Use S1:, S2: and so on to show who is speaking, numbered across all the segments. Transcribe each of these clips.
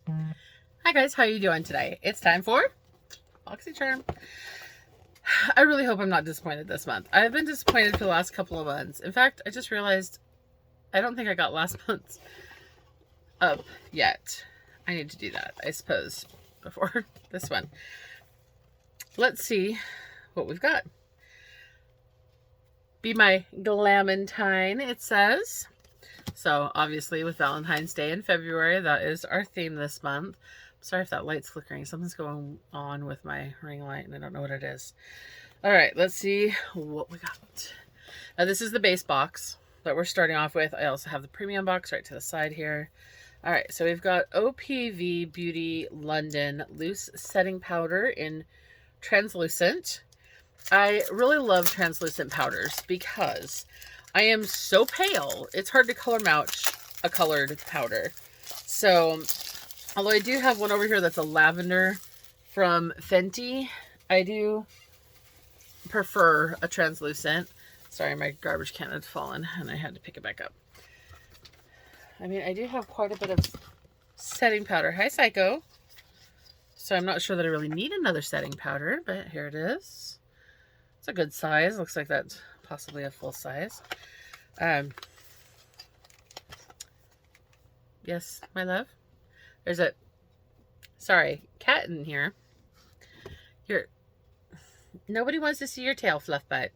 S1: Hi guys, how you doing today? It's time for Boxy Charm. I really hope I'm not disappointed this month. I've been disappointed for the last couple of months. In fact, I just realized I don't think I got last month's up yet. I need to do that, I suppose, before this one. Let's see what we've got. Be my glamentine, it says. So obviously with Valentine's Day in February, that is our theme this month. Sorry if that light's flickering. Something's going on with my ring light and I don't know what it is. All right, let's see what we got. Now this is the base box that we're starting off with. I also have the premium box right to the side here. All right, so we've got OPV Beauty London Loose Setting Powder in translucent. I really love translucent powders because I am so pale, it's hard to color match a colored powder. So, although I do have one over here that's a lavender from Fenty, I do prefer a translucent. Sorry, my garbage can had fallen and I had to pick it back up. I mean, I do have quite a bit of setting powder. Hi, Psycho. So I'm not sure that I really need another setting powder, but here it is. It's a good size. Looks like that's possibly a full size. Yes, my love. There's a, sorry, cat in here. Nobody wants to see your tail, Fluff Butt.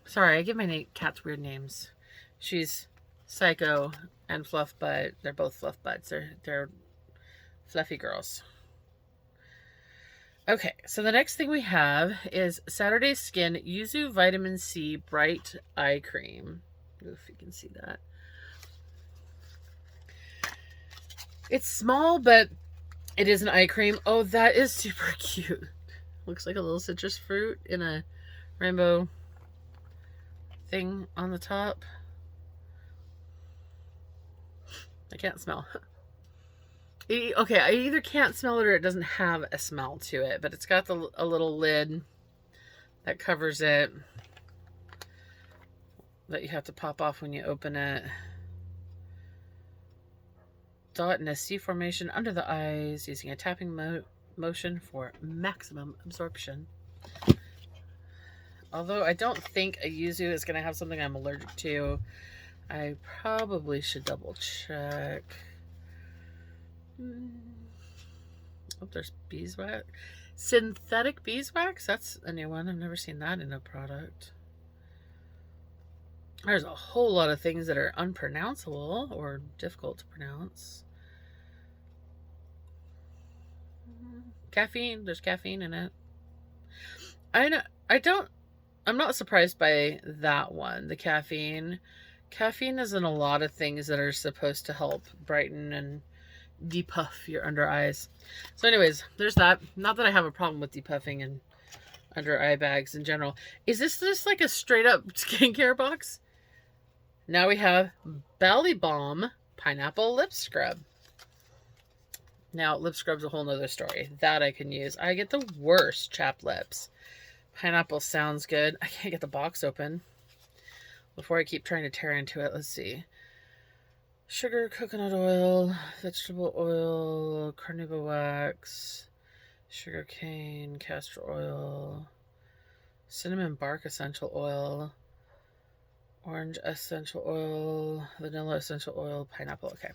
S1: Sorry, I give my cats weird names. She's Psycho and Fluff Butt. They're both Fluff Butts. They're fluffy girls. Okay, so the next thing we have is Saturday Skin Yuzu Vitamin C Bright Eye Cream. If you can see that. It's small, but it is an eye cream. Oh, that is super cute. Looks like a little citrus fruit in a rainbow thing on the top. I can't smell. Okay, I either can't smell it or it doesn't have a smell to it, but it's got a little lid that covers it that you have to pop off when you open it. Dot in a C formation under the eyes using a tapping motion for maximum absorption. Although I don't think a yuzu is going to have something I'm allergic to, I probably should double check. Oh, there's beeswax. Synthetic beeswax? That's a new one. I've never seen that in a product. There's a whole lot of things that are unpronounceable or difficult to pronounce. Caffeine. There's caffeine in it. I'm not surprised by that one, the caffeine. Caffeine is in a lot of things that are supposed to help brighten and depuff your under eyes. So anyways, there's that. Not that I have a problem with depuffing and under eye bags in general. Is this just like a straight up skincare box? Now we have Bally Balm Pineapple Lip Scrub. Now, lip scrub's a whole nother story. That I can use. I get the worst chapped lips. Pineapple sounds good. I can't get the box open. Before I keep trying to tear into it, let's see. Sugar, coconut oil, vegetable oil, carnauba wax, sugar cane, castor oil, cinnamon bark essential oil, orange essential oil, vanilla essential oil, pineapple. Okay.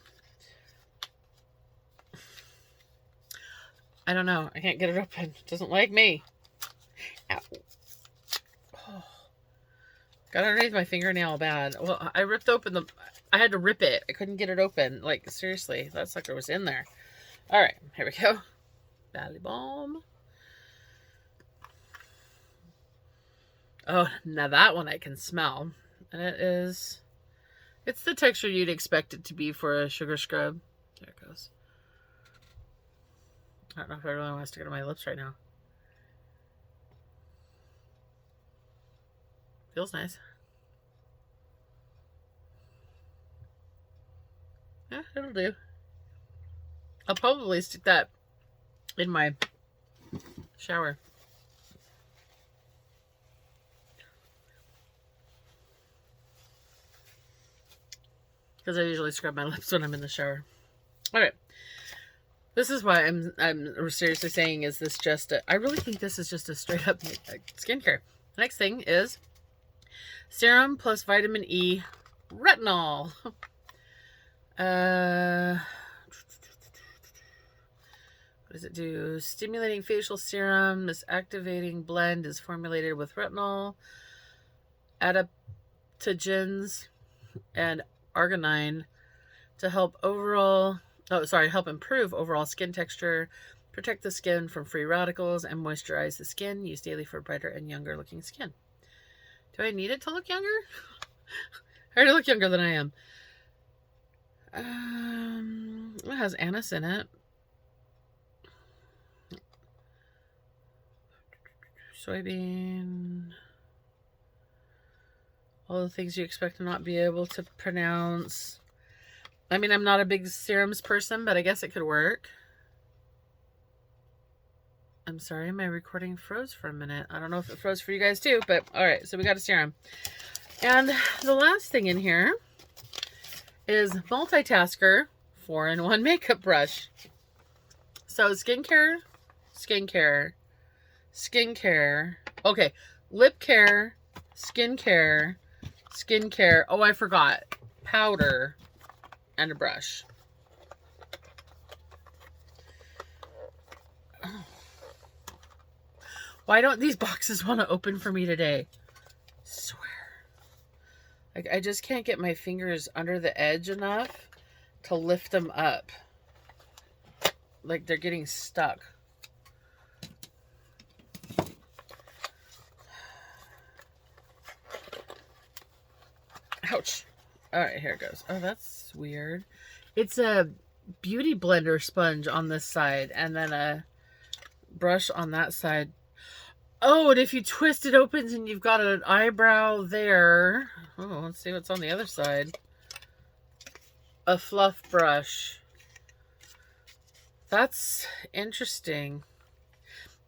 S1: I don't know. I can't get it open. It doesn't like me. Ow. Oh. Got underneath my fingernail bad. Well, I ripped open I had to rip it. I couldn't get it open. Like, seriously, that sucker was in there. All right, here we go. Bally Balm. Oh, now that one I can smell. And it's the texture you'd expect it to be for a sugar scrub. There it goes. I don't know if I really want to stick it on my lips right now. Feels nice. Yeah, it'll do. I'll probably stick that in my shower. Because I usually scrub my lips when I'm in the shower. All right. This is why I'm seriously saying, is this just I really think this is just a straight up skincare. The next thing is serum plus vitamin E retinol. What does it do? Stimulating facial serum. This activating blend is formulated with retinol, adaptogens, and arginine to help help improve overall skin texture, protect the skin from free radicals, and moisturize the skin. Use daily for brighter and younger looking skin. Do I need it to look younger? I already look younger than I am. It has anise in it. Soybean. All the things you expect to not be able to pronounce. I mean, I'm not a big serums person, but I guess it could work. I'm sorry, my recording froze for a minute. I don't know if it froze for you guys too, but all right, so we got a serum. And the last thing in here is multitasker 4-in-1 makeup brush. So skincare. Okay, lip care, skincare. Oh, I forgot. Powder and a brush. Why don't these boxes want to open for me today? I swear. Like, I just can't get my fingers under the edge enough to lift them up. Like, they're getting stuck. Ouch. All right, here it goes. Oh, that's weird. It's a beauty blender sponge on this side and then a brush on that side. Oh, and if you twist it opens and you've got an eyebrow there. Oh, let's see what's on the other side. A fluff brush. That's interesting.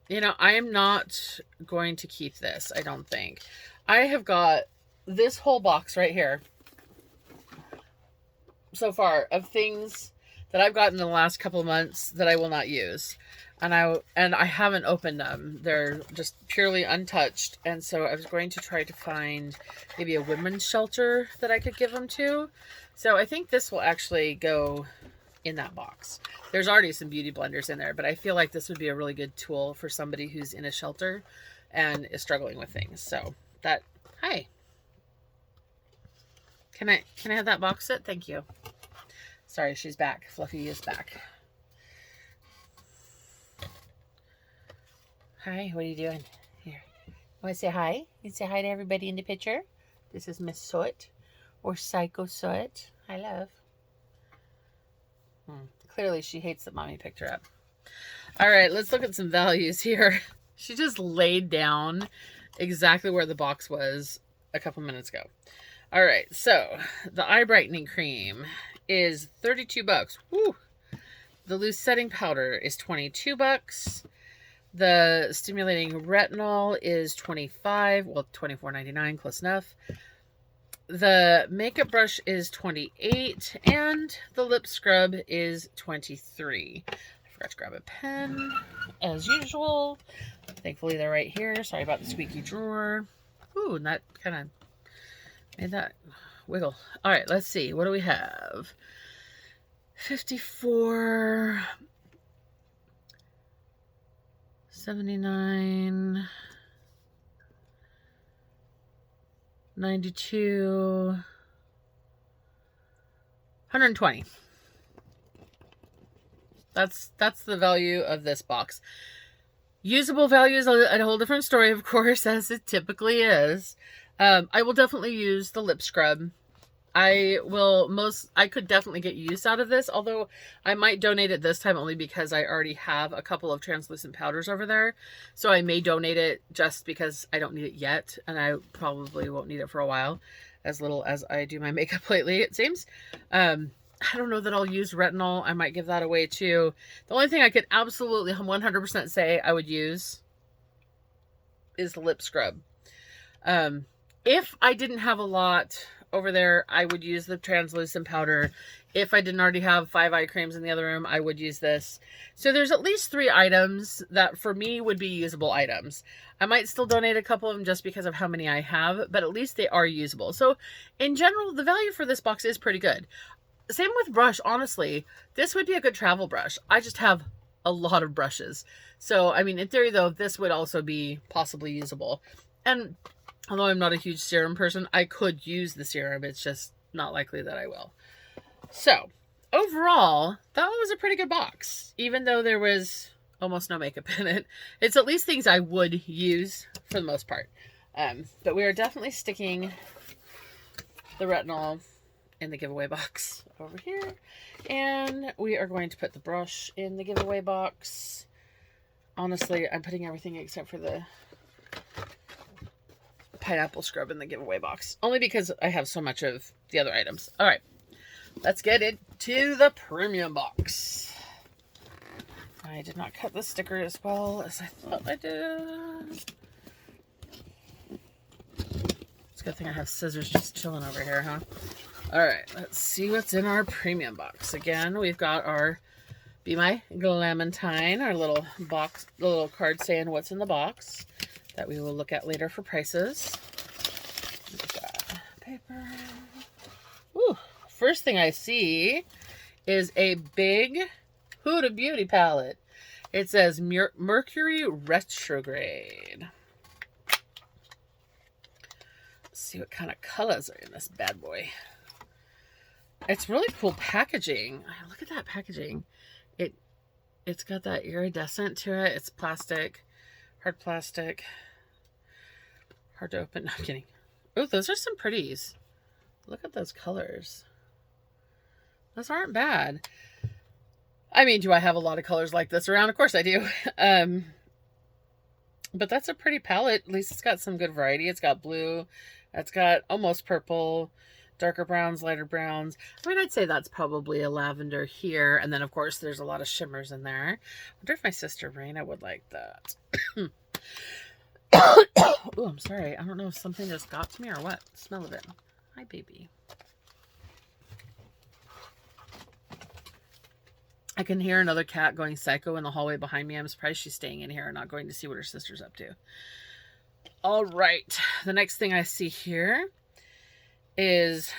S1: You know, I am not going to keep this, I don't think. I have got this whole box right here so far of things that I've gotten in the last couple of months that I will not use. And I haven't opened them. They're just purely untouched. And so I was going to try to find maybe a women's shelter that I could give them to. So I think this will actually go in that box. There's already some beauty blenders in there, but I feel like this would be a really good tool for somebody who's in a shelter and is struggling with things. So that, hi. Can I have that box set? Thank you. Sorry, she's back. Fluffy is back. Hi, what are you doing? Here. Want to say hi? You say hi to everybody in the picture? This is Miss Soot, or Psycho Soot. Hi, love. Clearly, she hates that Mommy picked her up. All right, let's look at some values here. She just laid down exactly where the box was a couple minutes ago. All right, so the eye brightening cream is $32. Woo! The loose setting powder is $22. The stimulating retinol is $25. Well, $24.99, close enough. The makeup brush is $28, and the lip scrub is $23. I forgot to grab a pen, as usual. Thankfully, they're right here. Sorry about the squeaky drawer. Ooh, and that kind of made that wiggle. All right, let's see. What do we have? 54, 79, 92, 120. That's the value of this box. Usable value is a whole different story, of course, as it typically is. I will definitely use the lip scrub. I could definitely get use out of this, although I might donate it this time only because I already have a couple of translucent powders over there. So I may donate it just because I don't need it yet, and I probably won't need it for a while, as little as I do my makeup lately, it seems. I don't know that I'll use retinol. I might give that away too. The only thing I could absolutely 100% say I would use is the lip scrub. If I didn't have a lot over there, I would use the translucent powder If I didn't already have 5 eye creams in the other room, I would use this. So there's at least 3 items that for me would be usable items. I might still donate a couple of them just because of how many I have, but at least they are usable. So in general, the value for this box is pretty good. Same with brush, honestly. This would be a good travel brush. I just have a lot of brushes. So, I mean, in theory, though, this would also be possibly usable. And although I'm not a huge serum person, I could use the serum. It's just not likely that I will. So, overall, that was a pretty good box. Even though there was almost no makeup in it. It's at least things I would use for the most part. But we are definitely sticking the retinol in the giveaway box over here. And we are going to put the brush in the giveaway box. Honestly, I'm putting everything except for the pineapple scrub in the giveaway box. Only because I have so much of the other items. All right. Let's get into the premium box. I did not cut the sticker as well as I thought I did. It's a good thing I have scissors just chilling over here, huh? Alright, let's see what's in our premium box. Again, we've got our Be My Glamentine, our little box, the little card saying what's in the box that we will look at later for prices. We've got paper. Ooh. First thing I see is a big Huda Beauty palette. It says Mercury Retrograde. Let's see what kind of colors are in this bad boy. It's really cool packaging. Look at that packaging. It's got that iridescent to it. It's plastic, hard plastic, hard to open. No, I'm kidding. Oh, those are some pretties. Look at those colors. Those aren't bad. I mean, do I have a lot of colors like this around? Of course I do. But that's a pretty palette. At least it's got some good variety. It's got blue. It's got almost purple, darker browns, lighter browns. I mean, I'd say that's probably a lavender here. And then, of course, there's a lot of shimmers in there. I wonder if my sister Raina would like that. Oh, I'm sorry. I don't know if something just got to me or what. Smell of it. Hi, baby. I can hear another cat going psycho in the hallway behind me. I'm surprised she's staying in here and not going to see what her sister's up to. All right. The next thing I see here is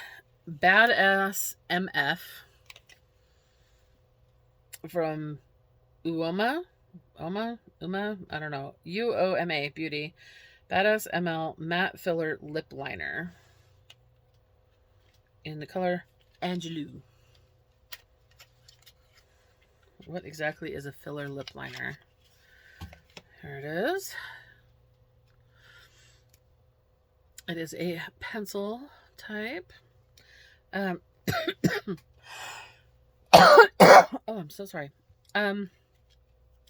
S1: Badass MF from Uoma, I don't know. UOMA Beauty. Badass ML Matte Filler Lip Liner in the color Angelou. What exactly is a filler lip liner? Here it is. It is a pencil type. Oh, I'm so sorry. I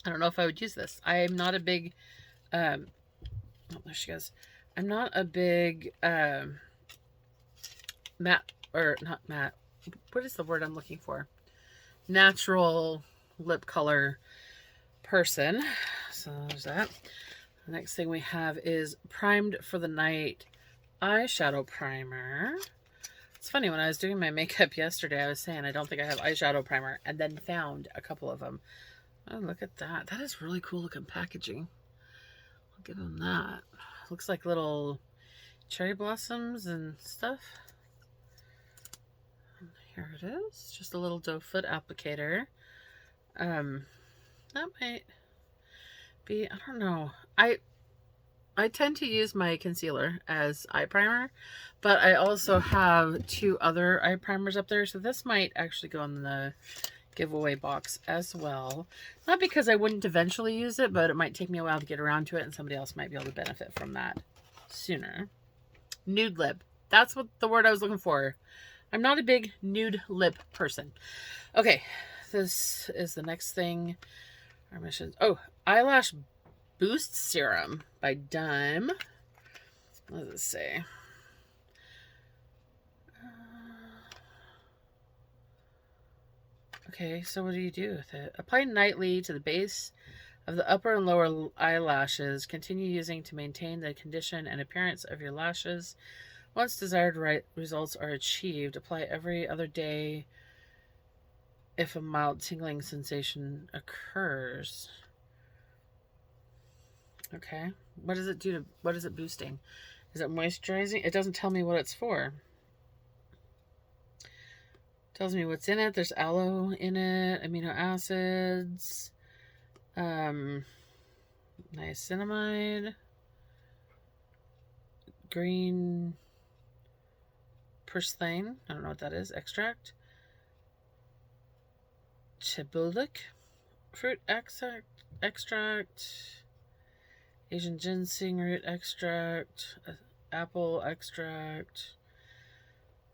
S1: don't know if I would use this. I'm not a big, oh, there she goes. I'm not a big, matte, or not matte. What is the word I'm looking for? Natural lip color person. So there's that. The next thing we have is Primed for the Night eyeshadow primer. It's funny, when I was doing my makeup yesterday, I was saying I don't think I have eyeshadow primer, and then found a couple of them. Oh, look at that. That is really cool looking packaging. I'll give them that. Looks like little cherry blossoms and stuff. And here it is. Just a little doe foot applicator. That might be, I don't know. I tend to use my concealer as eye primer, but I also have 2 other eye primers up there, so this might actually go in the giveaway box as well. Not because I wouldn't eventually use it, but it might take me a while to get around to it, and somebody else might be able to benefit from that sooner. Nude lip. That's what the word I was looking for. I'm not a big nude lip person. Okay, this is the next thing. Our missions. Oh, eyelash Boost Serum by Dime. What does it say? Okay, so what do you do with it? Apply nightly to the base of the upper and lower eyelashes. Continue using to maintain the condition and appearance of your lashes. Once desired results are achieved, apply every other day if a mild tingling sensation occurs. Okay. What does it do to, what is it boosting? Is it moisturizing? It doesn't tell me what it's for. It tells me what's in it. There's aloe in it, amino acids, niacinamide, green purslane, I don't know what that is, extract, chibulik fruit extract, Asian ginseng root extract, apple extract,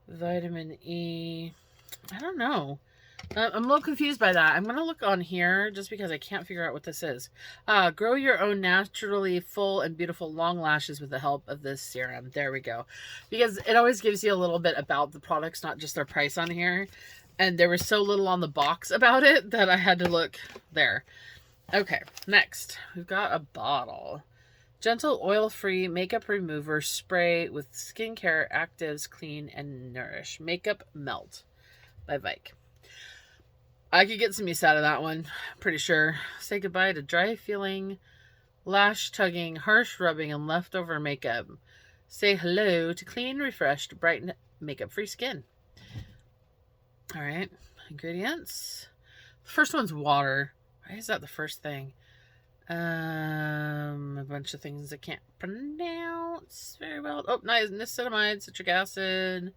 S1: vitamin E. I don't know. I'm a little confused by that. I'm going to look on here just because I can't figure out what this is. Grow your own naturally full and beautiful long lashes with the help of this serum. There we go. Because it always gives you a little bit about the products, not just their price on here. And there was so little on the box about it that I had to look there. Okay, next. We've got a bottle. Gentle oil-free makeup remover spray with skincare actives, clean and nourish. Makeup Melt by Vike. I could get some use out of that one, pretty sure. Say goodbye to dry feeling, lash tugging, harsh rubbing, and leftover makeup. Say hello to clean, refreshed, bright, makeup-free skin. All right, ingredients. The first one's water. Why is that the first thing? A bunch of things I can't pronounce very well. Oh, niacinamide, citric acid,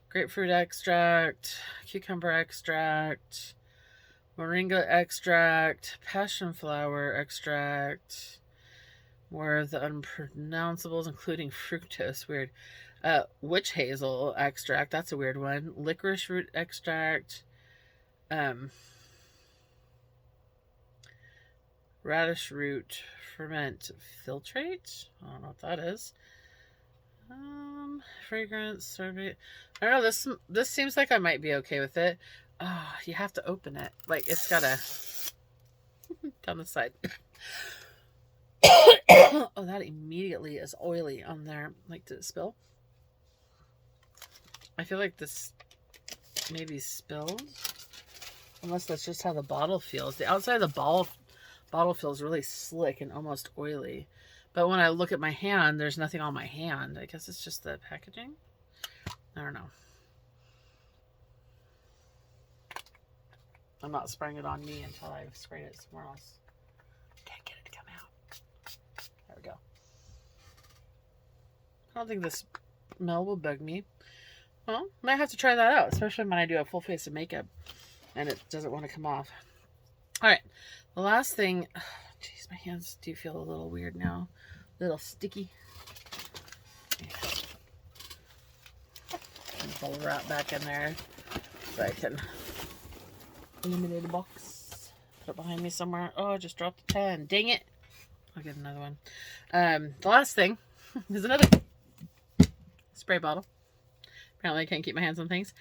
S1: grapefruit extract, cucumber extract, moringa extract, passion flower extract, more of the unpronounceables, including fructose, weird, witch hazel extract, that's a weird one, licorice root extract, radish root ferment filtrate, I don't know what that is. Fragrance, sorbet. I don't know, this seems like I might be okay with it. Oh, you have to open it. Like, it's gotta down the side. Oh, that immediately is oily on there. Like, did it spill? I feel like this maybe spilled. Unless that's just how the bottle feels. The outside of the bottle feels really slick and almost oily. But when I look at my hand, there's nothing on my hand. I guess it's just the packaging. I don't know. I'm not spraying it on me until I've sprayed it somewhere else. Can't get it to come out. There we go. I don't think this smell will bug me. Well, might have to try that out, especially when I do a full face of makeup and it doesn't want to come off. All right. The last thing, jeez, my hands do feel a little weird now. A little sticky. Yeah. Bubble wrap back in there so I can eliminate the box. Put it behind me somewhere. Oh, I just dropped the pen. Dang it. I'll get another one. The last thing is another spray bottle. Apparently I can't keep my hands on things.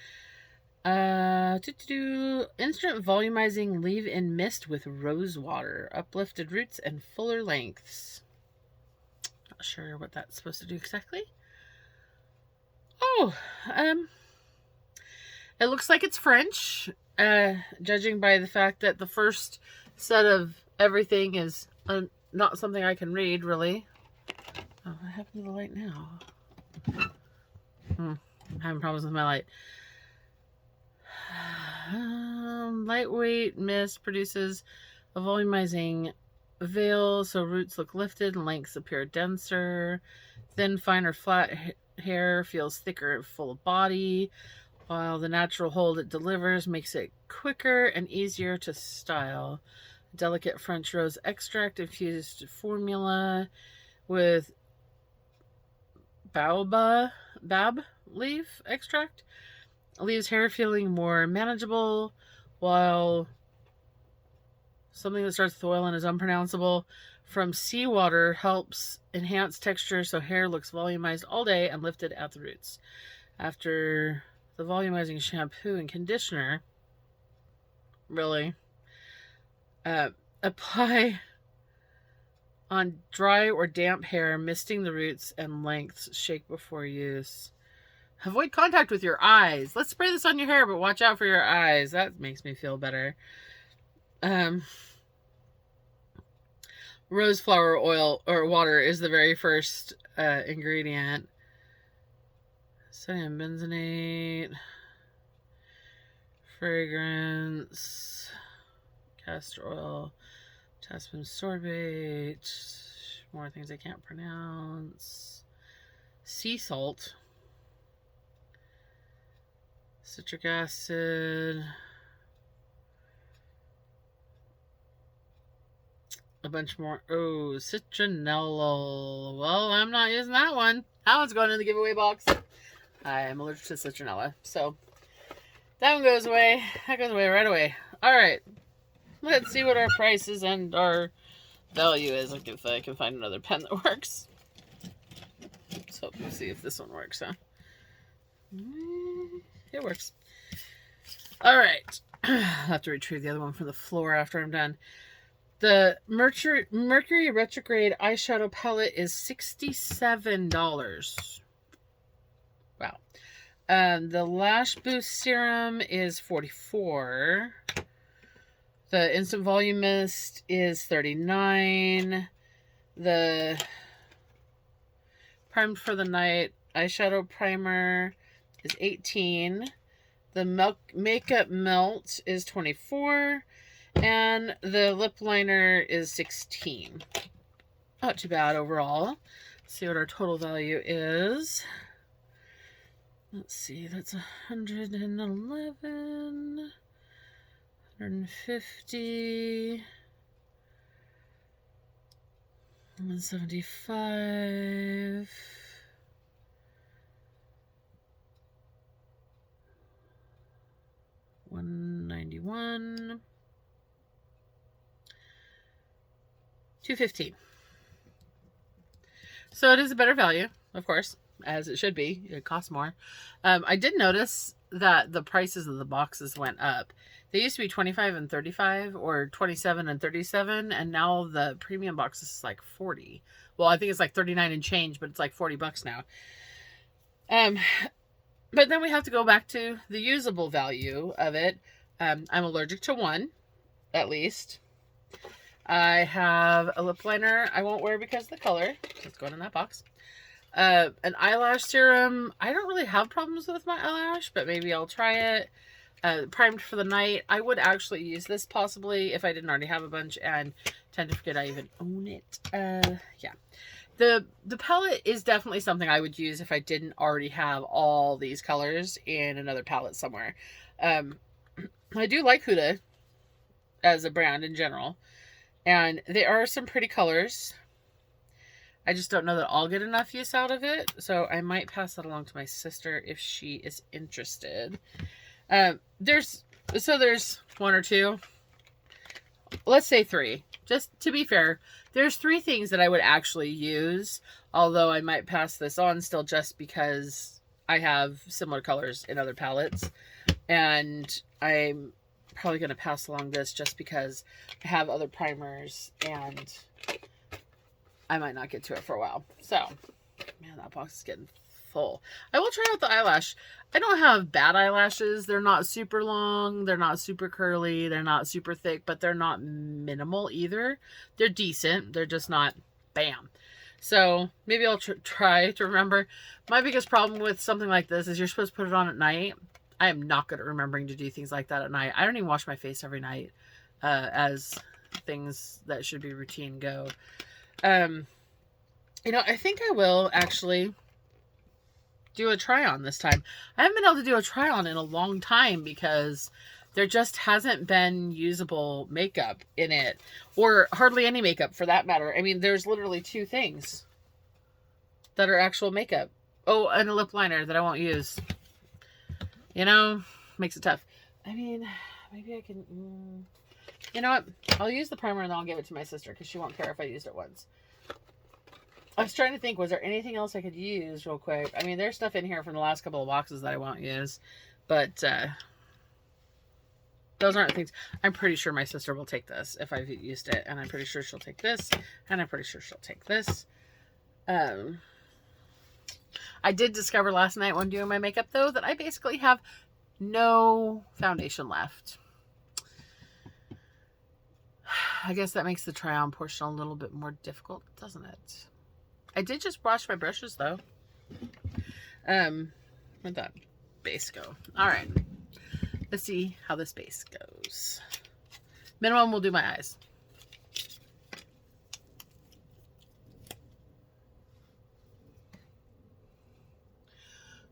S1: Instant volumizing leave-in mist with rose water, uplifted roots and fuller lengths. Not sure what that's supposed to do exactly. Oh, it looks like it's French, judging by the fact that the first set of everything is not something I can read, really. Oh, what happened to the light now? I'm having problems with my light. Lightweight mist produces a volumizing veil, so roots look lifted and lengths appear denser. Thin, finer, flat hair feels thicker and full of body, while the natural hold it delivers makes it quicker and easier to style. Delicate French rose extract infused formula with baobab leaf extract leaves hair feeling more manageable, while something that starts with oil and is unpronounceable from seawater helps enhance texture so hair looks volumized all day and lifted at the roots. After the volumizing shampoo and conditioner, really, apply on dry or damp hair, misting the roots and lengths. Shake before use. Avoid contact with your eyes. Let's spray this on your hair, but watch out for your eyes. That makes me feel better. Rose flower oil or water is the very first ingredient. Sodium benzoate, fragrance, castor oil, potassium sorbate, more things I can't pronounce, sea salt, citric acid, a bunch more. Oh, citronella. Well, I'm not using that one. That one's going in the giveaway box. I am allergic to citronella, so that one goes away. That goes away right away. All right, let's see what our prices and our value is. Like if I can find another pen that works. So let's see if this one works, huh? It works. All right. I'll have to retrieve the other one from the floor after I'm done. The Mercury Retrograde eyeshadow palette is $67. Wow. The Lash Boost Serum is $44. The Instant Volume Mist is $39. The Primed for the Night eyeshadow primer is $18. The Makeup Melt is $24. And the lip liner is $16. Not too bad overall. Let's see what our total value is. Let's see, that's 111, 150, 175, 191, 215. So it is a better value, of course, as it should be. It costs more. I did notice that the prices of the boxes went up. They used to be $25 and $35 or $27 and $37, and now the premium box is like $40. Well, I think it's like $39 and change, but it's like $40 now. But then we have to go back to the usable value of it. I'm allergic to one, at least. I have a lip liner I won't wear because of the color. It's going in that box. An eyelash serum. I don't really have problems with my eyelash, but maybe I'll try it. Primed for the Night. I would actually use this possibly if I didn't already have a bunch and tend to forget I even own it. Yeah. The palette is definitely something I would use if I didn't already have all these colors in another palette somewhere. I do like Huda as a brand in general. And there are some pretty colors. I just don't know that I'll get enough use out of it. So I might pass that along to my sister if she is interested. There's one or two. Let's say three. Just to be fair, there's three things that I would actually use. Although I might pass this on still just because I have similar colors in other palettes. And I'm probably going to pass along this just because I have other primers and I might not get to it for a while. So, man, that box is getting full. I will try out the eyelash. I don't have bad eyelashes. They're not super long. They're not super curly. They're not super thick, but they're not minimal either. They're decent. They're just not bam. So maybe I'll try to remember. My biggest problem with something like this is you're supposed to put it on at night. I am not good at remembering to do things like that at night. I don't even wash my face every night as things that should be routine go. You know, I think I will actually do a try-on this time. I haven't been able to do a try-on in a long time because there just hasn't been usable makeup in it. Or hardly any makeup for that matter. I mean, there's literally two things that are actual makeup. Oh, and a lip liner that I won't use. You know, makes it tough. I mean, maybe I can... You know what? I'll use the primer and then I'll give it to my sister because she won't care if I used it once. I was trying to think, was there anything else I could use real quick? I mean, there's stuff in here from the last couple of boxes that I won't use. But those aren't things. I'm pretty sure my sister will take this if I've used it. And I'm pretty sure she'll take this. And I'm pretty sure she'll take this. I did discover last night when doing my makeup, though, that I basically have no foundation left. I guess that makes the try-on portion a little bit more difficult, doesn't it? I did just wash my brushes, though. Where'd that base go? All right. Let's see how this base goes. Minimum, we'll do my eyes.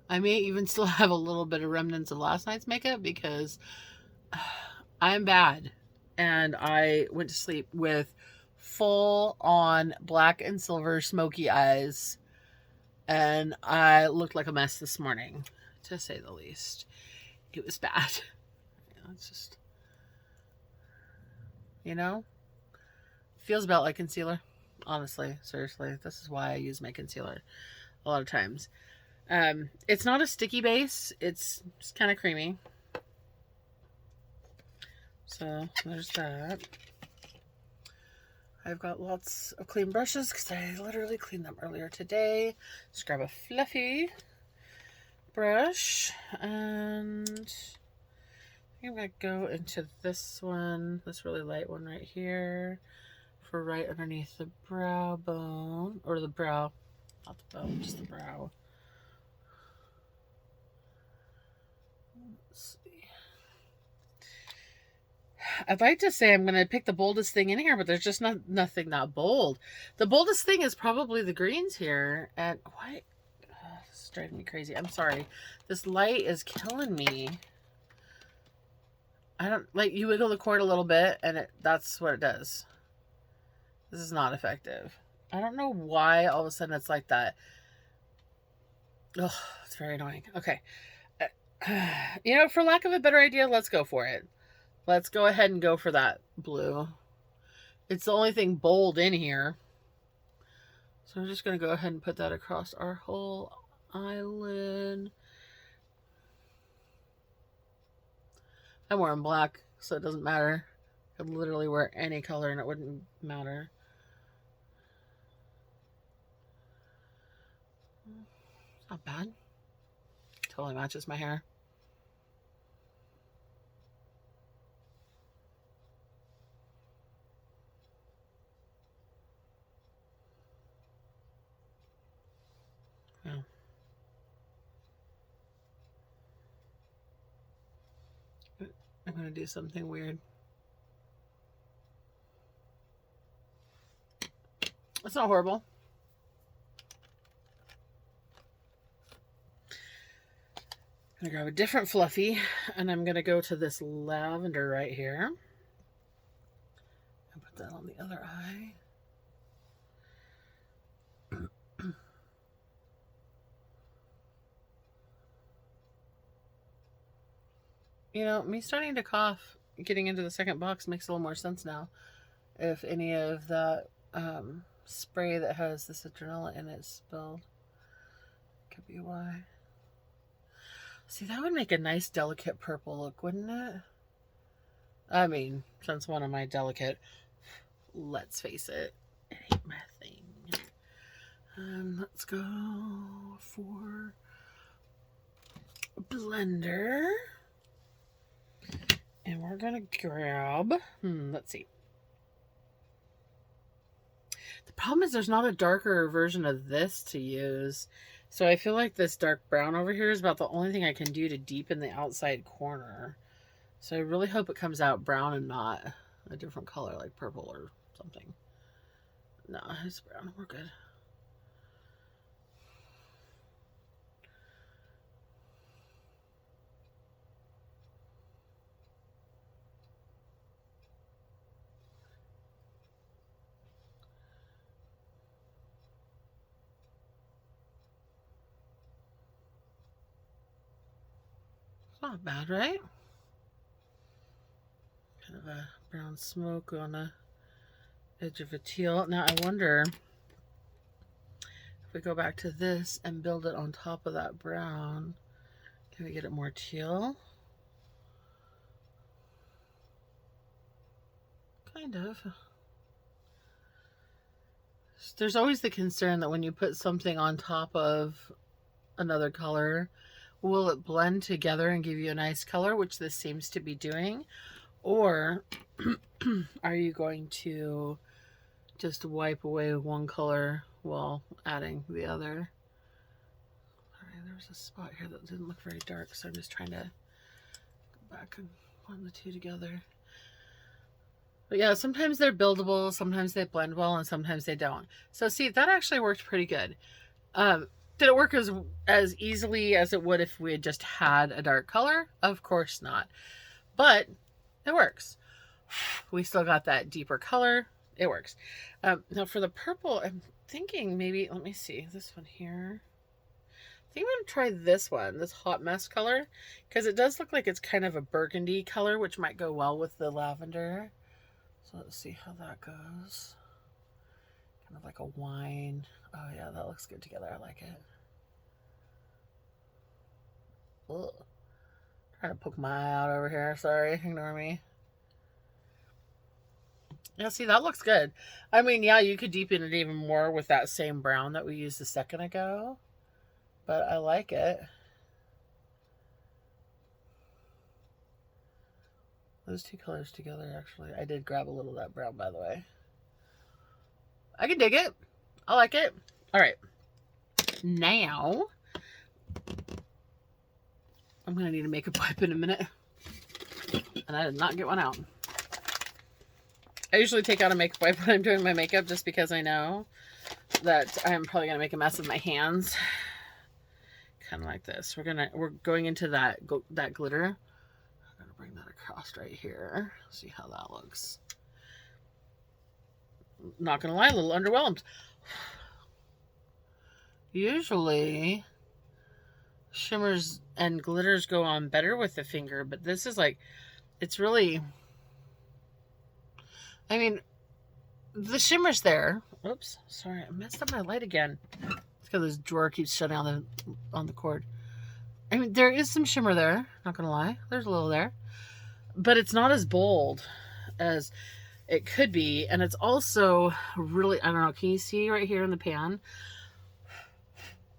S1: I may even still have a little bit of remnants of last night's makeup because I'm bad. And I went to sleep with full on black and silver smoky eyes. And I looked like a mess this morning, to say the least. It was bad. It's just, you know, feels about like concealer. Honestly, seriously, this is why I use my concealer a lot of times. It's not a sticky base. It's just kind of creamy. So there's that. I've got lots of clean brushes because I literally cleaned them earlier today. Just grab a fluffy brush, and I'm going to go into this one, this really light one right here, for right underneath the brow bone, or the brow, not the bone, just the brow. Let's see. I'd like to say I'm going to pick the boldest thing in here, but there's just nothing that bold. The boldest thing is probably the greens here. And why? This is driving me crazy. I'm sorry. This light is killing me. I don't, like, you wiggle the cord a little bit and that's what it does. This is not effective. I don't know why all of a sudden it's like that. Ugh, it's very annoying. Okay. You know, for lack of a better idea, let's go for it. Let's go ahead and go for that blue. It's the only thing bold in here. So I'm just going to go ahead and put that across our whole eyelid. I'm wearing black, so it doesn't matter. I could literally wear any color and it wouldn't matter. It's not bad. Totally matches my hair. Yeah. I'm going to do something weird. It's not horrible. I'm going to grab a different fluffy, and I'm going to go to this lavender right here. And put that on the other eye. You know, me starting to cough, getting into the second box makes a little more sense now. If any of that spray that has the citronella in it spilled. Could be why. See, that would make a nice delicate purple look, wouldn't it? I mean, since one of my delicate, let's face it, it ain't my thing. Let's go for blender. And we're going to grab, let's see. The problem is there's not a darker version of this to use. So I feel like this dark brown over here is about the only thing I can do to deepen the outside corner. So I really hope it comes out brown and not a different color like purple or something. No, it's brown. We're good. Not bad, right? Kind of a brown smoke on the edge of a teal. Now I wonder if we go back to this and build it on top of that brown, can we get it more teal? Kind of. There's always the concern that when you put something on top of another color? Will it blend together and give you a nice color, which this seems to be doing? Or are you going to just wipe away one color while adding the other? All right, there was a spot here that didn't look very dark, so I'm just trying to go back and blend the two together. But yeah, sometimes they're buildable, sometimes they blend well, and sometimes they don't. So see, that actually worked pretty good. Did it work as easily as it would if we had just had a dark color? Of course not. But it works. We still got that deeper color. It works. Now for the purple, I'm thinking maybe, let me see, this one here. I think I'm going to try this one, this Hot Mess color, because it does look like it's kind of a burgundy color, which might go well with the lavender. So let's see how that goes. Kind of like a wine. Oh yeah, that looks good together. I like it. Ugh. Trying to poke my eye out over here. Sorry, ignore me. Yeah, see, that looks good. I mean, yeah, you could deepen it even more with that same brown that we used a second ago. But I like it. Those two colors together, actually. I did grab a little of that brown, by the way. I can dig it. I like it. All right. Now, I'm going to need a makeup wipe in a minute. And I did not get one out. I usually take out a makeup wipe when I'm doing my makeup just because I know that I'm probably going to make a mess of my hands. Kind of like this. We're going into that glitter. I'm going to bring that across right here. See how that looks. Not going to lie, a little underwhelmed. Usually, shimmers and glitters go on better with the finger, but this is like, it's really, I mean, the shimmer's there. Oops, sorry, I messed up my light again. It's because this drawer keeps shutting on the cord. I mean, there is some shimmer there, not going to lie. There's a little there. But it's not as bold as it could be, and it's also really, I don't know, can you see right here in the pan?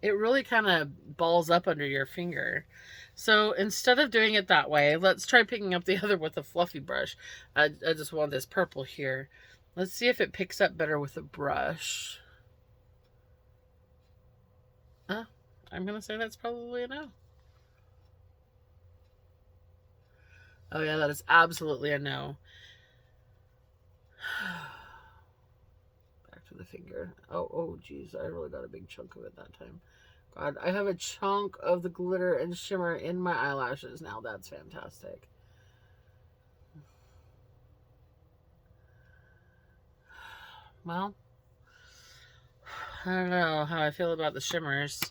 S1: It really kind of balls up under your finger. So instead of doing it that way, let's try picking up the other with a fluffy brush. I just want this purple here. Let's see if it picks up better with a brush. I'm going to say that's probably a no. Oh yeah, that is absolutely a no. Back to the finger. Oh geez, I really got a big chunk of it that time. God, I have a chunk of the glitter and shimmer in my eyelashes now. That's fantastic. Well, I don't know how I feel about the shimmers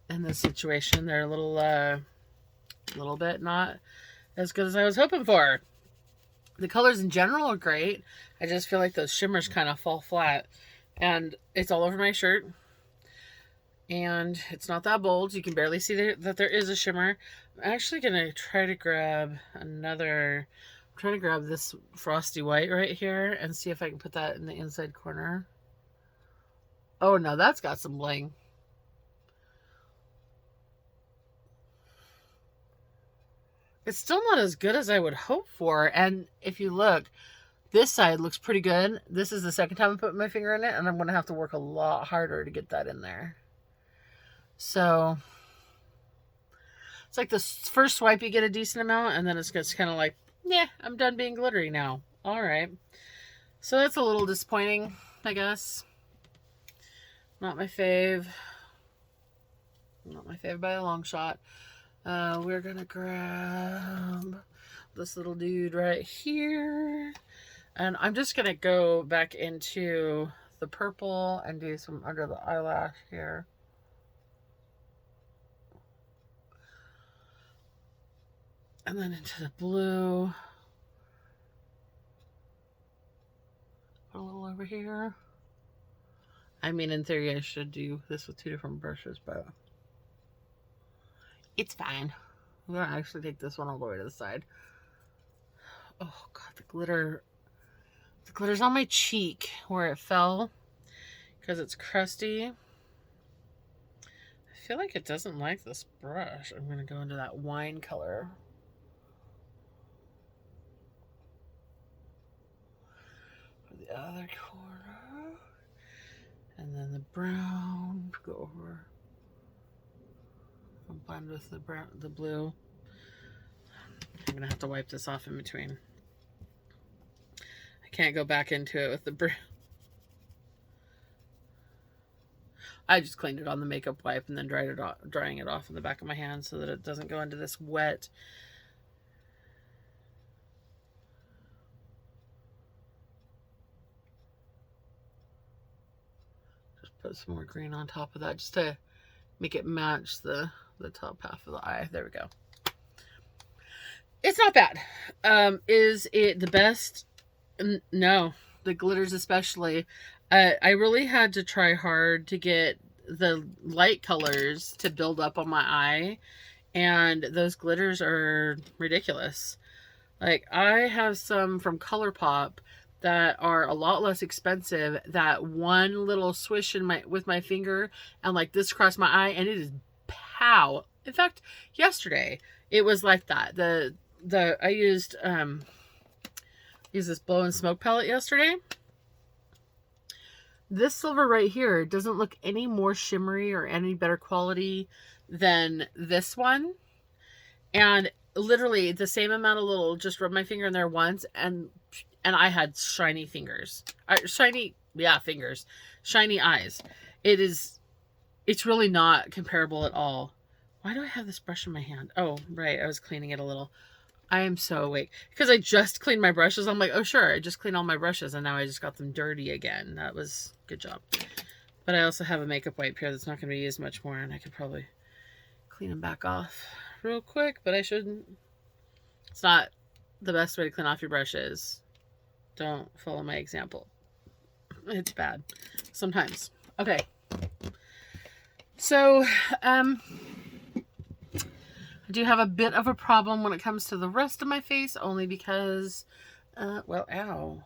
S1: in this situation. They're a little bit not as good as I was hoping for. The colors in general are great. I just feel like those shimmers kind of fall flat. And it's all over my shirt. And it's not that bold. You can barely see that there is a shimmer. I'm actually going to try to grab another... I'm trying to grab this frosty white right here and see if I can put that in the inside corner. Oh no, that's got some bling. It's still not as good as I would hope for. And if you look, this side looks pretty good. This is the second time I put my finger in it, and I'm going to have to work a lot harder to get that in there. So it's like the first swipe you get a decent amount, and then it's just kind of like, yeah, I'm done being glittery now. All right. So that's a little disappointing, I guess. Not my fave. Not my fave by a long shot. We're going to grab this little dude right here. And I'm just going to go back into the purple and do some under the eyelash here. And then into the blue. Put a little over here. I mean, in theory, I should do this with two different brushes, but it's fine. I'm going to actually take this one all the way to the side. Oh, God, the glitter. The glitter's on my cheek where it fell because it's crusty. I feel like it doesn't like this brush. I'm going to go into that wine color. For the other corner. And then the brown, go over. Blend with the brown, the blue. I'm going to have to wipe this off in between. I can't go back into it with the brown. I just cleaned it on the makeup wipe and then drying it off in the back of my hand so that it doesn't go into this wet. Just put some more green on top of that just to make it match the top half of the eye. There we go. It's not bad. Is it the best? No. The glitters especially. I really had to try hard to get the light colors to build up on my eye, and those glitters are ridiculous. Like, I have some from ColourPop that are a lot less expensive, that one little swish with my finger and like this across my eye, and it is pow. In fact, yesterday it was like that. I used this blow and smoke palette yesterday. This silver right here doesn't look any more shimmery or any better quality than this one. And literally the same amount of little, just rub my finger in there once and I had shiny fingers. Fingers. Shiny eyes. It's really not comparable at all. Why do I have this brush in my hand? Oh, right. I was cleaning it a little. I am so awake because I just cleaned my brushes. I'm like, oh, sure. I just cleaned all my brushes and now I just got them dirty again. That was good job. But I also have a makeup wipe here that's not going to be used much more, and I could probably clean them back off real quick, but I shouldn't. It's not the best way to clean off your brushes. Don't follow my example. It's bad sometimes. Okay. So, I do have a bit of a problem when it comes to the rest of my face, only because, well, ow.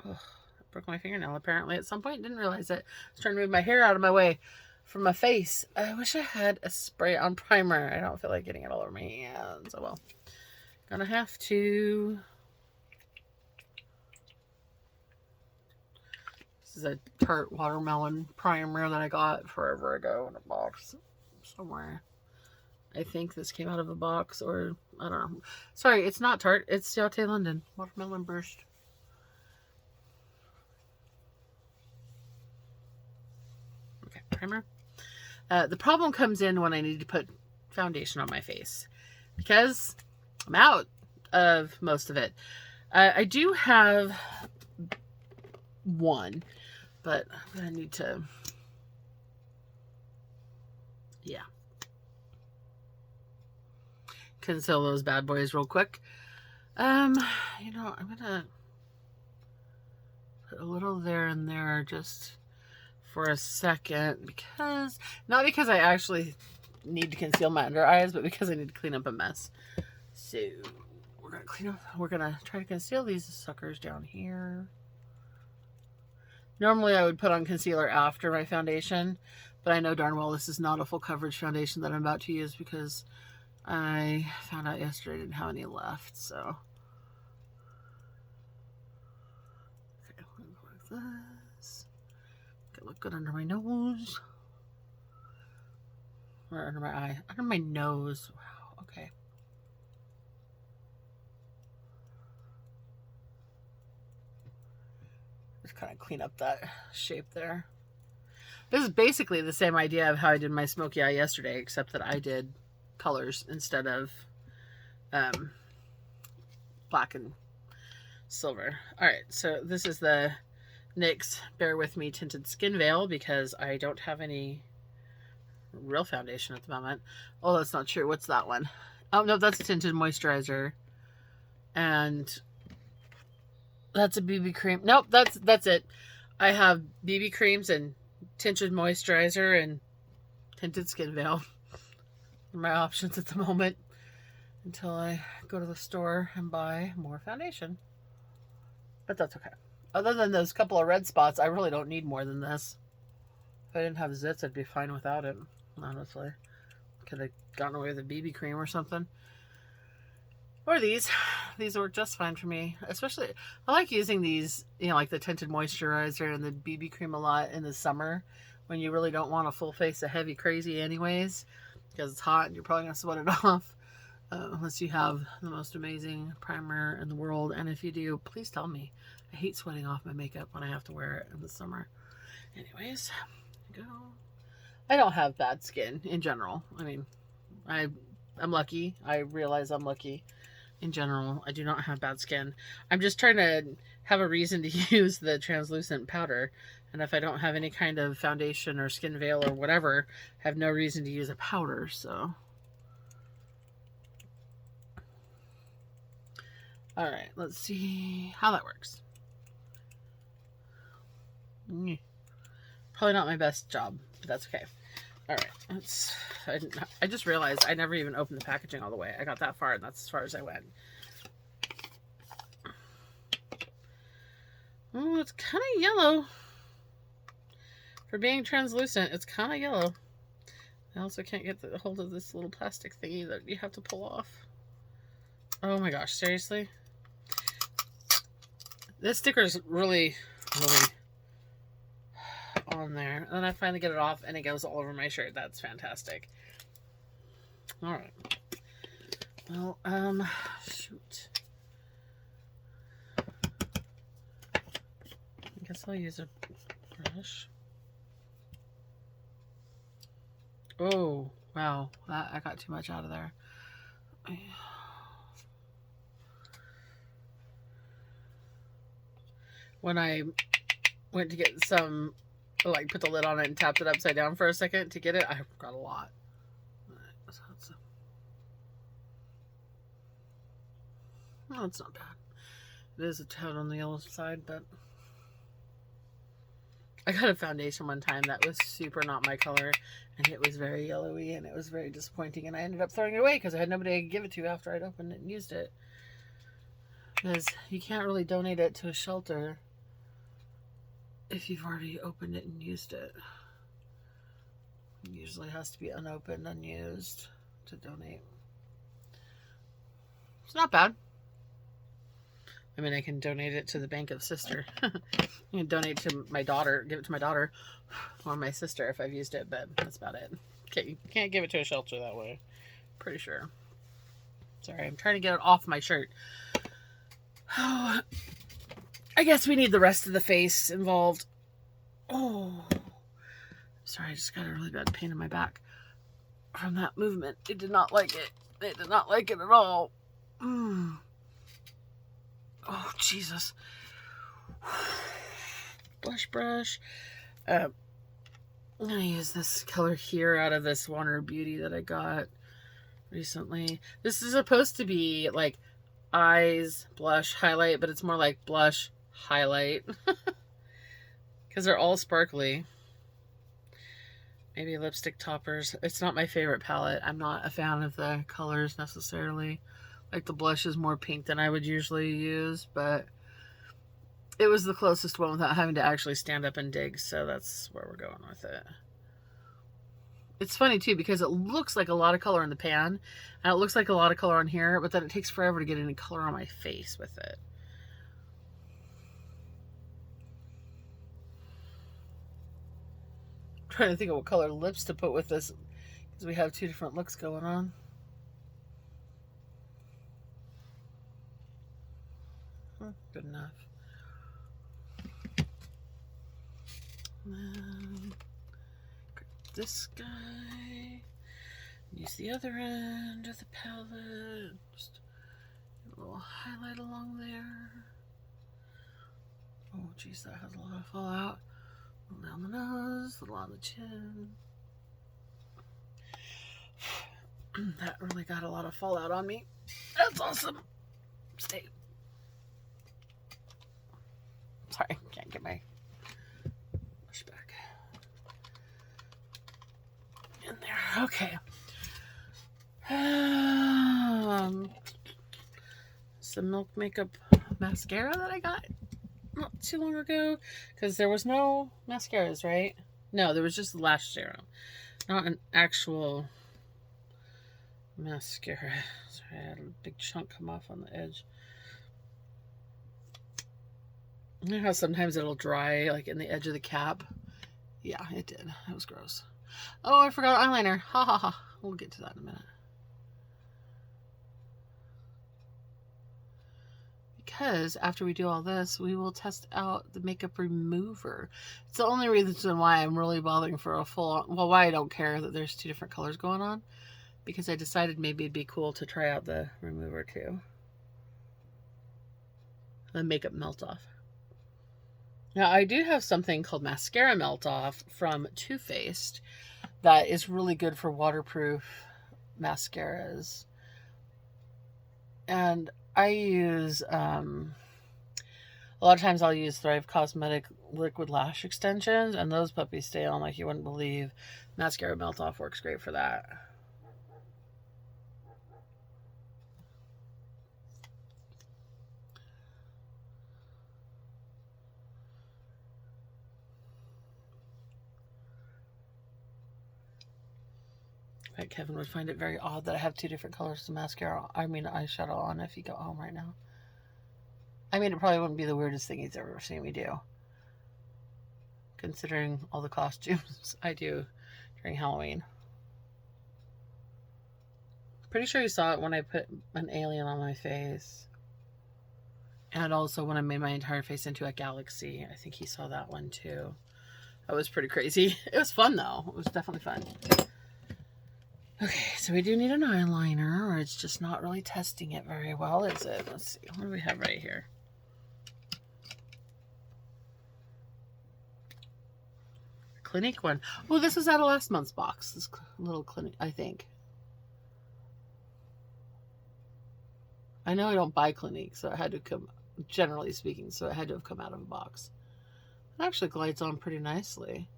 S1: Ugh, I broke my fingernail apparently at some point. Didn't realize it. I was trying to move my hair out of my way from my face. I wish I had a spray-on primer. I don't feel like getting it all over my hands. Oh well. Gonna have to. This is a Tarte watermelon primer that I got forever ago in a box somewhere. I think this came out of a box, or I don't know. Sorry, it's not Tarte. It's Yate London Watermelon Burst. Okay, primer. The problem comes in when I need to put foundation on my face, because I'm out of most of it. I do have one, but I'm gonna need to, yeah, conceal those bad boys real quick. You know, I'm gonna put a little there and there just for a second, because not because I actually need to conceal my under eyes, but because I need to clean up a mess. So we're gonna clean up. We're gonna try to conceal these suckers down here. Normally I would put on concealer after my foundation, but I know darn well this is not a full coverage foundation that I'm about to use, because I found out yesterday I didn't have any left. So okay, I'm gonna go like this. It look good under my nose, or under my eye, under my nose. Wow. Okay. Just kind of clean up that shape there. This is basically the same idea of how I did my smoky eye yesterday, except that I did colors instead of black and silver. All right, so this is the NYX Bear With Me Tinted Skin Veil, because I don't have any real foundation at the moment. Oh, that's not true. What's that one? Oh, no, that's a tinted moisturizer. And that's a BB cream. Nope, that's it. I have BB creams and tinted moisturizer and tinted skin veil. My options at the moment, until I go to the store and buy more foundation. But that's okay. Other than those couple of red spots, I really don't need more than this. If I didn't have zits, I'd be fine without it, honestly. Could have gotten away with a BB cream or something. Or these. These work just fine for me. Especially, I like using these, you know, like the tinted moisturizer and the BB cream a lot in the summer when you really don't want a full face of heavy crazy anyways, because it's hot and you're probably going to sweat it off. Unless you have the most amazing primer in the world. And if you do, please tell me. I hate sweating off my makeup when I have to wear it in the summer. Anyways, go. I don't have bad skin in general. I mean, I'm lucky. I realize I'm lucky. In general, I do not have bad skin. I'm just trying to have a reason to use the translucent powder. And if I don't have any kind of foundation or skin veil or whatever, I have no reason to use a powder, so. All right, let's see how that works. Probably not my best job, but that's okay. All right, I just realized I never even opened the packaging all the way. I got that far, and that's as far as I went. Oh, it's kind of yellow. For being translucent, it's kind of yellow. I also can't get the hold of this little plastic thingy that you have to pull off. Oh my gosh, seriously? This sticker is really, really on there. And then I finally get it off and it goes all over my shirt. That's fantastic. All right. Well, shoot. I guess I'll use a brush. Oh, wow. I got too much out of there. When I went to get some, like, put the lid on it and tapped it upside down for a second to get it, I got a lot. Oh, it's not bad. It is a tad on the yellow side, but I got a foundation one time that was super not my color, and it was very yellowy, and it was very disappointing, and I ended up throwing it away because I had nobody to give it to after I'd opened it and used it. Because you can't really donate it to a shelter if you've already opened it and used it. It usually has to be unopened, unused to donate. It's not bad. I mean, I can donate it to the Bank of Sister. I can donate to my daughter, give it to my daughter or my sister if I've used it, but that's about it. Okay, you can't give it to a shelter that way. Pretty sure. Sorry, I'm trying to get it off my shirt. Oh, I guess we need the rest of the face involved. Oh, sorry, I just got a really bad pain in my back from that movement. It did not like it. It did not like it at all. Oh, Jesus. Blush brush. I'm going to use this color here out of this Warner Beauty that I got recently. This is supposed to be like eyes, blush, highlight, but it's more like blush, highlight. Because they're all sparkly. Maybe lipstick toppers. It's not my favorite palette. I'm not a fan of the colors necessarily. Like the blush is more pink than I would usually use, but it was the closest one without having to actually stand up and dig, so that's where we're going with it. It's funny too because it looks like a lot of color in the pan, and it looks like a lot of color on here, but then it takes forever to get any color on my face with it. I'm trying to think of what color lips to put with this because we have two different looks going on. Good enough. This guy. Use the other end of the palette. Just a little highlight along there. Oh, geez, that has a lot of fallout. A little down the nose, a little on the chin. That really got a lot of fallout on me. That's awesome. Stay. Sorry, can't get my brush back in there. Okay. Some Milk Makeup mascara that I got not too long ago because there was no mascaras, right? No, there was just lash serum. Not an actual mascara. Sorry, I had a big chunk come off on the edge. You know how sometimes it'll dry, like in the edge of the cap? Yeah, it did. That was gross. Oh, I forgot eyeliner. Ha ha ha. We'll get to that in a minute. Because after we do all this, we will test out the makeup remover. It's the only reason why I'm really bothering for a full, well, why I don't care that there's 2 different colors going on. Because I decided maybe it'd be cool to try out the remover too. The makeup melt off. Now, I do have something called Mascara Melt Off from Too Faced that is really good for waterproof mascaras. And I use, a lot of times I'll use Thrive Cosmetic liquid lash extensions, and those puppies stay on like you wouldn't believe. Mascara Melt Off works great for that. Kevin would find it very odd that I have 2 different colors of mascara, eyeshadow on if you go home right now. I mean, it probably wouldn't be the weirdest thing he's ever seen me do, considering all the costumes I do during Halloween. Pretty sure you saw it when I put an alien on my face. And also when I made my entire face into a galaxy. I think he saw that one too. That was pretty crazy. It was fun though. It was definitely fun. Okay, so we do need an eyeliner, or it's just not really testing it very well, is it? Let's see. What do we have right here? Clinique one. Oh, this was out of last month's box. This little Clinique, I think. I know I don't buy Clinique, so it had to come, generally speaking, so it had to have come out of a box. It actually glides on pretty nicely.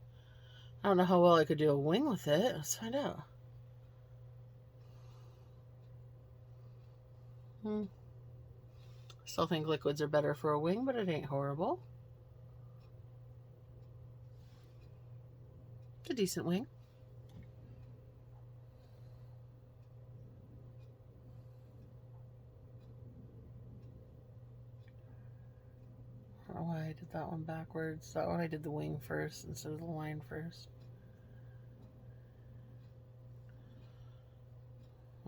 S1: I don't know how well I could do a wing with it. Let's find out. Still think liquids are better for a wing, but it ain't horrible. It's a decent wing. I don't know why I did that one backwards. That one I did the wing first instead of the line first.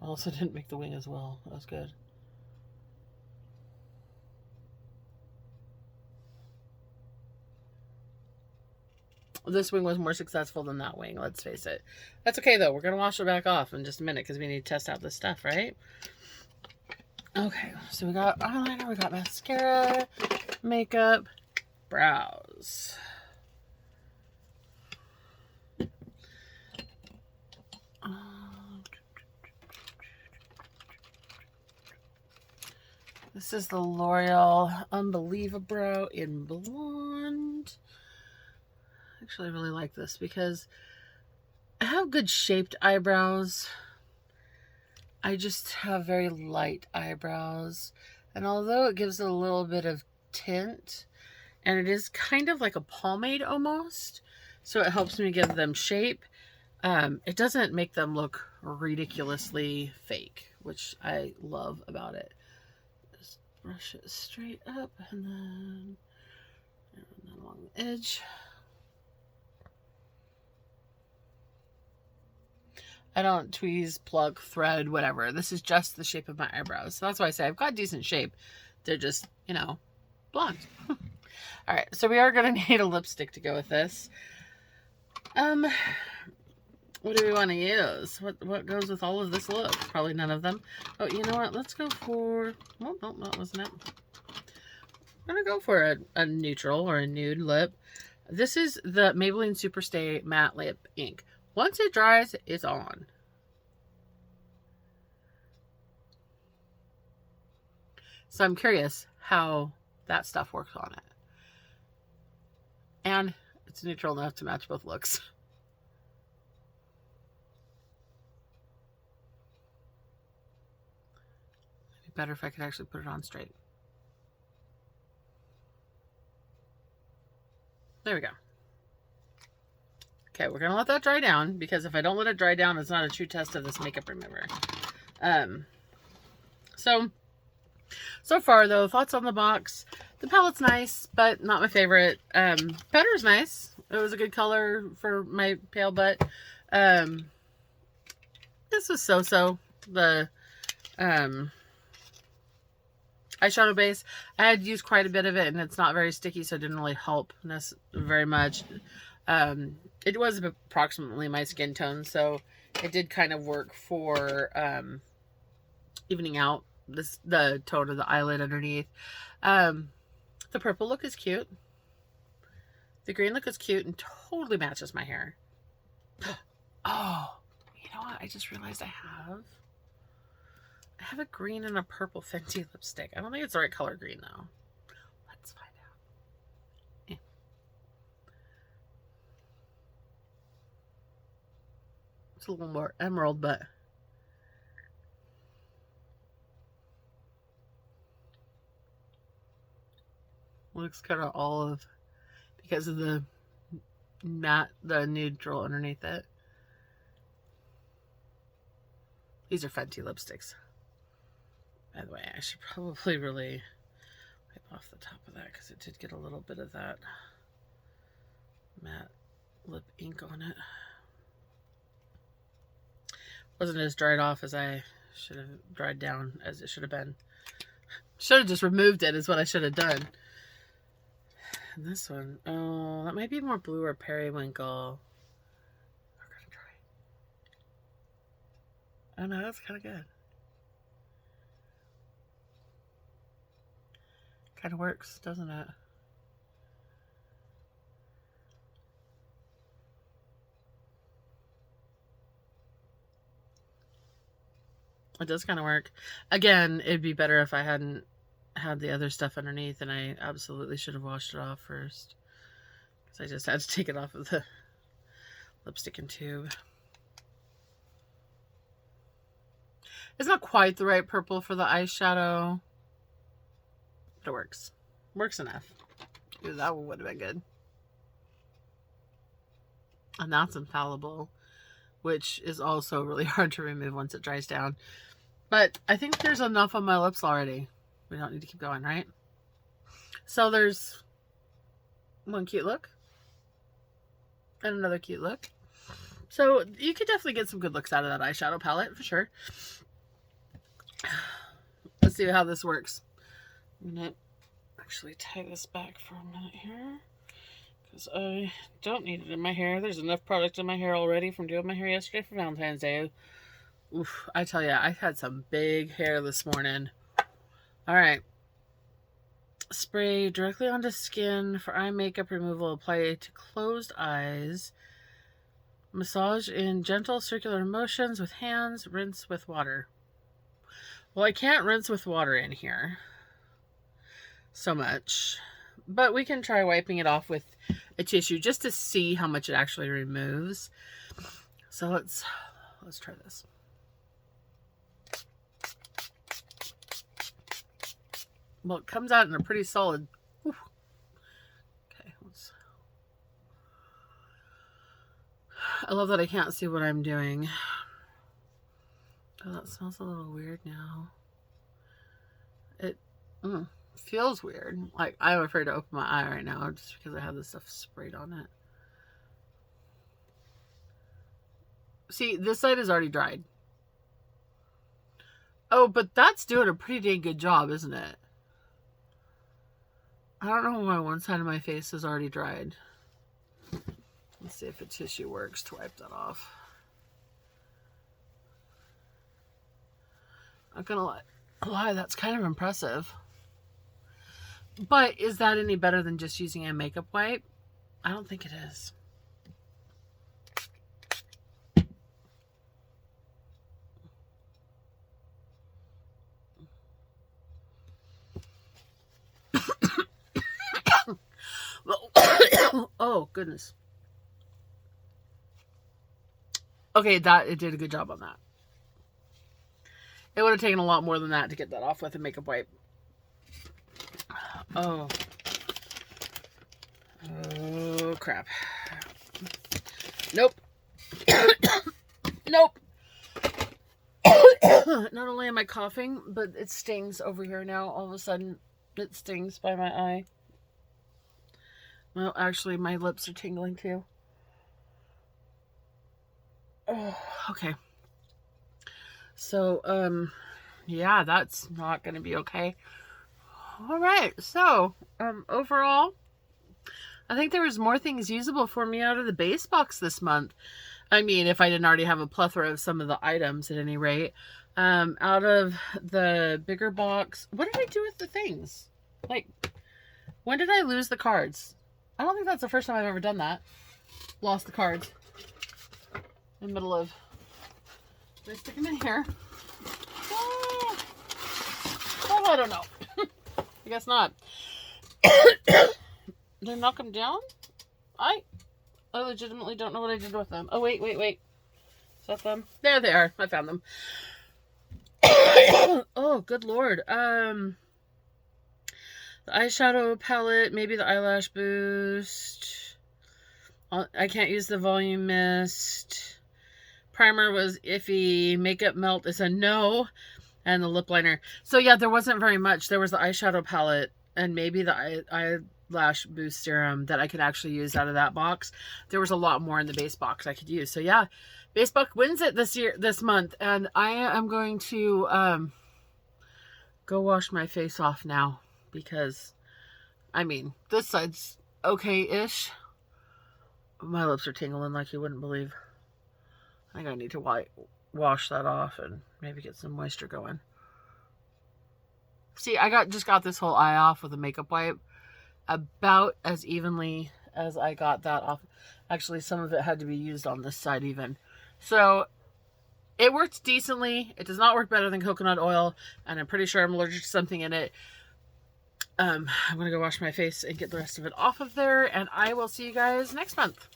S1: I also didn't make the wing as well. That was good. This wing was more successful than that wing, let's face it. That's okay though. We're going to wash it back off in just a minute because we need to test out this stuff, right? Okay, so we got eyeliner, we got mascara, makeup, brows. This is the L'Oreal Unbelievable in Blonde. Actually, I really like this because I have good shaped eyebrows. I just have very light eyebrows. And although it gives it a little bit of tint, and it is kind of like a pomade almost, so it helps me give them shape, it doesn't make them look ridiculously fake, which I love about it. Just brush it straight up and then along the edge. I don't tweeze, pluck, thread, whatever. This is just the shape of my eyebrows. So that's why I say I've got decent shape. They're just, you know, blonde. All right, so we are going to need a lipstick to go with this. What do we want to use? What goes with all of this look? Probably none of them. Oh, you know what? Let's go for... Oh, no, that wasn't it. I'm going to go for a neutral or a nude lip. This is the Maybelline Superstay Matte Lip Ink. Once it dries, it's on. So I'm curious how that stuff works on it. And it's neutral enough to match both looks. It'd be better if I could actually put it on straight. There we go. Okay, we're gonna let that dry down, because if I don't let it dry down, it's not a true test of this makeup remover. So far though, thoughts on the box. The palette's nice, but not my favorite. Powder's nice. It was a good color for my pale butt. This was so-so. The eyeshadow base, I had used quite a bit of it, and it's not very sticky, so it didn't really help very much. It was approximately my skin tone, so it did kind of work for evening out the tone of the eyelid underneath. The purple look is cute. The green look is cute and totally matches my hair. Oh, you know what? I just realized I have a green and a purple Fenty lipstick. I don't think it's the right color green though. Let's find out. Yeah. It's a little more emerald, but looks kind of olive because of the matte, the neutral underneath it. These are Fenty lipsticks. By the way, I should probably really wipe off the top of that because it did get a little bit of that matte lip ink on it. Wasn't as dried off as I should have, dried down as it should have been. Should have just removed it is what I should have done. And this one, oh, that might be more blue or periwinkle. We're gonna try. Oh no, that's kind of good. Kind of works, doesn't it? It does kind of work. Again, it'd be better if I hadn't had the other stuff underneath, and I absolutely should have washed it off first, because I just had to take it off of the lipstick and tube. It's not quite the right purple for the eyeshadow, but it works. Works enough. Ooh, that one would have been good. And that's infallible, which is also really hard to remove once it dries down. But I think there's enough on my lips already. We don't need to keep going, right? So there's one cute look and another cute look. So you could definitely get some good looks out of that eyeshadow palette for sure. Let's see how this works. I'm gonna actually tie this back for a minute here, because I don't need it in my hair. There's enough product in my hair already from doing my hair yesterday for Valentine's Day. Oof, I tell you, I had some big hair this morning. All right. Spray directly onto skin for eye makeup removal. Apply to closed eyes. Massage in gentle circular motions with hands. Rinse with water. Well, I can't rinse with water in here so much, but we can try wiping it off with a tissue just to see how much it actually removes. So let's try this. Well, it comes out in a pretty solid. Whew. Okay, I love that I can't see what I'm doing. Oh, that smells a little weird now. It feels weird. Like, I'm afraid to open my eye right now just because I have this stuff sprayed on it. See, this side is already dried. Oh, but that's doing a pretty dang good job, isn't it? I don't know why one side of my face is already dried. Let's see if a tissue works to wipe that off. I'm gonna lie, that's kind of impressive. But is that any better than just using a makeup wipe? I don't think it is. Oh, goodness. Okay, it did a good job on that. It would have taken a lot more than that to get that off with a makeup wipe. Oh. Oh, crap. Nope. Nope. Not only am I coughing, but it stings over here now. All of a sudden, it stings by my eye. Well, actually, my lips are tingling too. Oh, okay. So, yeah, that's not going to be okay. All right. So, overall, I think there was more things usable for me out of the base box this month. I mean, if I didn't already have a plethora of some of the items at any rate. Out of the bigger box, what did I do with the things? Like, when did I lose the cards? I don't think that's the first time I've ever done that. Lost the cards. In the middle of... Did I stick them in here? Oh, I don't know. I guess not. Did I knock them down? I legitimately don't know what I did with them. Oh, wait. Is that them? There they are. I found them. Oh, good Lord. The eyeshadow palette, maybe the eyelash boost. I can't use the volume mist. Primer was iffy. Makeup melt is a no. And the lip liner. So yeah, there wasn't very much. There was the eyeshadow palette and maybe the eyelash boost serum that I could actually use out of that box. There was a lot more in the base box I could use. So yeah, base box wins it this month. And I am going to go wash my face off now because, I mean, this side's okay-ish. My lips are tingling like you wouldn't believe. I think I need to wash that off and maybe get some moisture going. See, I just got this whole eye off with a makeup wipe about as evenly as I got that off. Actually, some of it had to be used on this side even. So it works decently. It does not work better than coconut oil, and I'm pretty sure I'm allergic to something in it. I'm going to go wash my face and get the rest of it off of there, and I will see you guys next month.